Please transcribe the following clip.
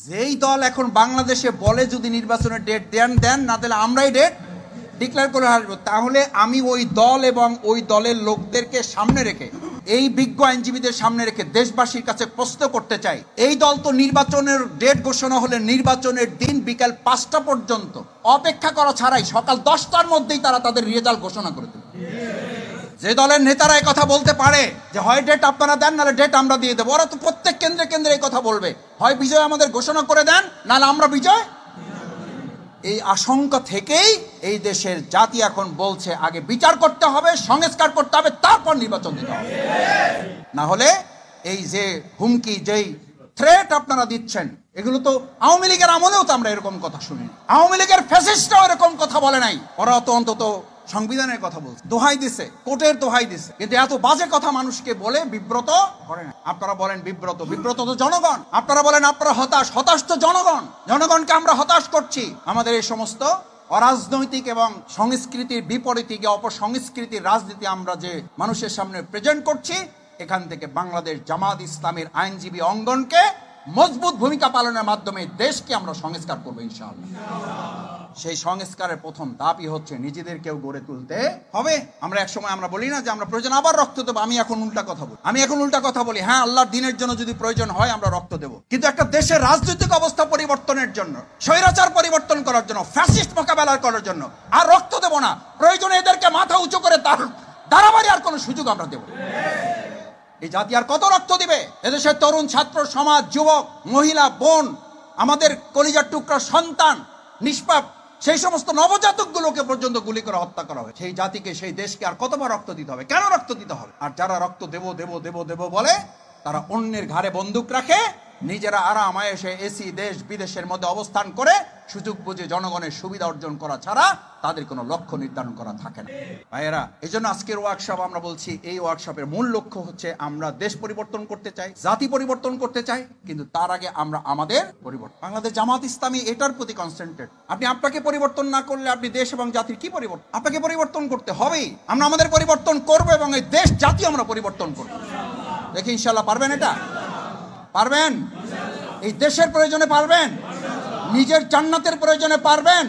যেই দল এখন বাংলাদেশে বলে যদি নির্বাচনের ডেট দেন না দিলে আমরাই ডেট ডিক্লেয়ার করে আসবো, তাহলে আমি ওই দল এবং ওই দলের লোকদেরকে সামনে রেখে, এই বিজ্ঞ আইনজীবীদের সামনে রেখে দেশবাসীর কাছে প্রশ্ন করতে চাই, এই দল তো নির্বাচনের ডেট ঘোষণা হলে নির্বাচনের দিন বিকাল 5টা পর্যন্ত অপেক্ষা করা ছাড়াই সকাল 10টার মধ্যেই তারা তাদের রেজাল্ট ঘোষণা করে দেবে। যে দলের নেতারা এই কথা বলতে পারে যে হয় ডেট আপনারা দেন নাহলে ডেট আমরা দিয়ে দেবো, ওরা তো প্রত্যেক কেন্দ্রে কেন্দ্রে এই কথা বলবে, হয় বিজয় আমাদের ঘোষণা করে দেন নাহলে আমরা বিজয়। এই আশঙ্কা থেকেই এই দেশের জাতি এখন বলছে আগে বিচার করতে হবে, সংস্কার করতে হবে, তারপর নির্বাচন দিতে হবে। না হলে এই যে হুমকি, যেই থ্রেট আপনারা দিচ্ছেন, এগুলো তো আওয়ামী লীগের আমলেও তো আমরা এরকম কথা শুনি। আওয়ামী লীগের ফ্যাসিস্টরাও এরকম কথা বলে নাই, ওরা তো অন্তত সংবিধানের কথা বলছে, দোহাই দিছে, কোর্টের দোহাই দিছে, কিন্তু এত বাজে কথা মানুষকে বলে বিব্রত করে না। আপনারা বলেন বিব্রত তো জনগণ, আপনারা বলেন আপনারা হতাশ তো জনগণ, জনগণকে আমরা হতাশ করছি। আমাদের এই সমস্ত অরাজনৈতিক এবং সংস্কৃতির বিপরীতে গিয়ে অপসংস্কৃতির রাজনীতি আমরা যে মানুষের সামনে প্রেজেন্ট করছি, এখান থেকে বাংলাদেশ জামাত ইসলামের আইনজীবী অঙ্গনকে মজবুত ভূমিকা পালনের মাধ্যমে দেশকে আমরা সংস্কার করবো ইনশাআল্লাহ। সেই সংস্কারের প্রথম ধাপই হচ্ছে নিজেদেরকেও গড়ে তুলতে হবে। আমরা একসময় আমরা বলি না যে আমরা প্রয়োজন আবার রক্ত দেবো, আমি এখন উল্টা কথা বলি, হ্যাঁ আল্লাহর দিনের জন্য যদি প্রয়োজন হয় আমরা রক্ত দেবো, কিন্তু একটা দেশের রাজনৈতিক অবস্থা পরিবর্তনের জন্য, স্বৈরাচার পরিবর্তন করার জন্য, ফ্যাসিস্ট মোকাবেলা করার জন্য আর রক্ত দেবো না। প্রয়োজনে এদেরকে মাথা উঁচু করে দাঁড়াবাড়ি আর কোনো সুযোগ আমরা দেবো। এই জাতি আর কত রক্ত দিবে? এদেশের তরুণ ছাত্র সমাজ, যুবক, মহিলা, বোন, আমাদের কলিজার টুকরা সন্তান, নিষ্পাপ সেই সমস্ত নবজাতকগুলোকে পর্যন্ত গুলি করে হত্যা করা হয়। সেই জাতিকে, সেই দেশকে আর কতবার রক্ত দিতে হবে? কেন রক্ত দিতে হবে? আর যারা রক্ত দেব বলে তারা অন্যের ঘাড়ে বন্দুক রাখে, নিজেরা আরাম আয়েশে এসি দেশ বিদেশের মধ্যে অবস্থান করে সুযোগ বুঝে জনগণের সুবিধা অর্জন করা ছাড়া তাদের কোনো লক্ষ্য নির্ধারণ করা থাকে না। ভাইয়েরা, এই জন্য আজকের ওয়ার্কশপ আমরা বলছি, এই ওয়ার্কশপের মূল লক্ষ্য হচ্ছে আমরা দেশ পরিবর্তন করতে চাই, জাতি পরিবর্তন করতে চাই, কিন্তু তার আগে আমরা আমাদের পরিবর্তন। বাংলাদেশ জামাত ইসলামী এটার প্রতি কনসেন্ট্রেট। আপনি আপনাকে পরিবর্তন না করলে আপনি দেশ এবং জাতির কি পরিবর্তন? আপনাকে পরিবর্তন করতে হবেই। আমরা আমাদের পরিবর্তন করবো এবং এই দেশ জাতি আমরা পরিবর্তন করবো। দেখি ইনশাল্লাহ পারবেন? এটা পারবেন? এই দেশের প্রয়োজনে পারবেন? নিজের জান্নাতের প্রয়োজনে পারবেন?